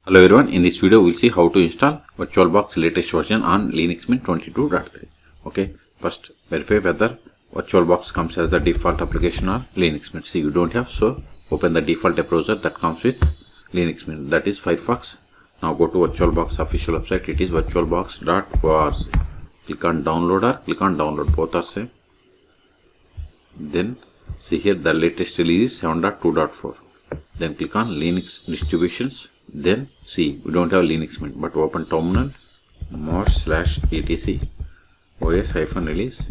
Hello everyone, in this video we'll see how to install VirtualBox latest version on Linux Mint 22.3. Okay, first verify whether VirtualBox comes as the default application or Linux Mint. See, you don't have, so open the default browser that comes with Linux Mint, that is Firefox. Now go to VirtualBox official website, it is virtualbox.org. Click on download or click on download, both are same. Then see here the latest release is 7.2.4. Then click on Linux distributions. Then see, we don't have Linux Mint, but open terminal /etc os-release.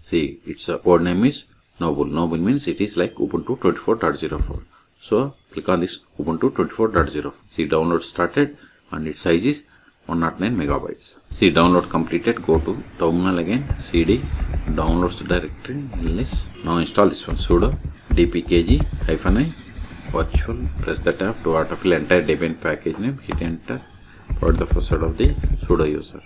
See, its code name is Noble. Noble means it is like Ubuntu 24.04. So click on this Ubuntu 24.04. See, download started and its size is 109 megabytes. See, download completed. Go to terminal again, cd downloads directory ls. Now install this one, sudo dpkg-i virtual, press the tab to autofill entire Debian package name, hit enter, provide the password of the sudo user.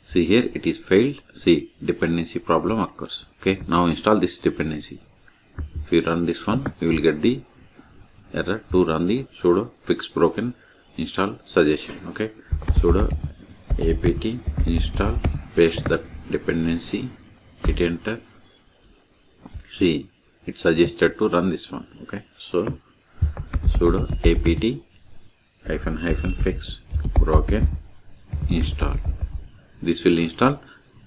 See here it is failed. See, dependency problem occurs. Okay, now install this dependency. If you run this one, you will get the error to run the sudo fix broken install suggestion. Okay, sudo apt install, paste the dependency, hit enter. See, it suggested to run this one. Okay, so sudo apt -fix broken install. This will install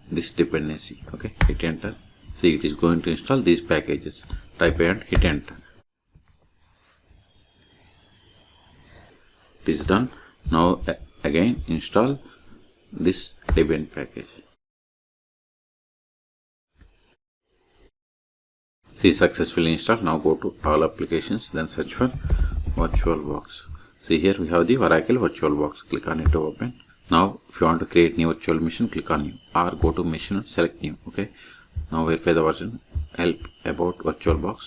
this dependency. Okay, hit enter. See, it is going to install these packages. Type and hit enter. It is done. Now again install this Debian package. See, successfully installed. Now go to all applications, then search for VirtualBox. See, here we have the Oracle VirtualBox. Click on it to open. Now if you want to create new virtual machine, click on new or go to machine and select new. Okay, now verify the version. Help about VirtualBox.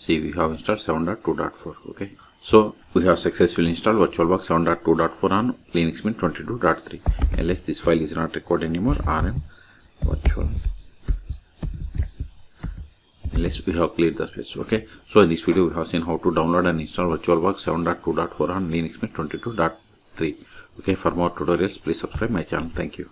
See, we have installed 7.2.4. okay, so we have successfully installed VirtualBox 7.2.4 on Linux Mint 22.3. unless this file is not recorded anymore, rm virtual, unless we have cleared the space. Okay, so in this video we have seen how to download and install VirtualBox 7.2.4 on Linux Mint 22.3. okay, for more tutorials please subscribe my channel. Thank you.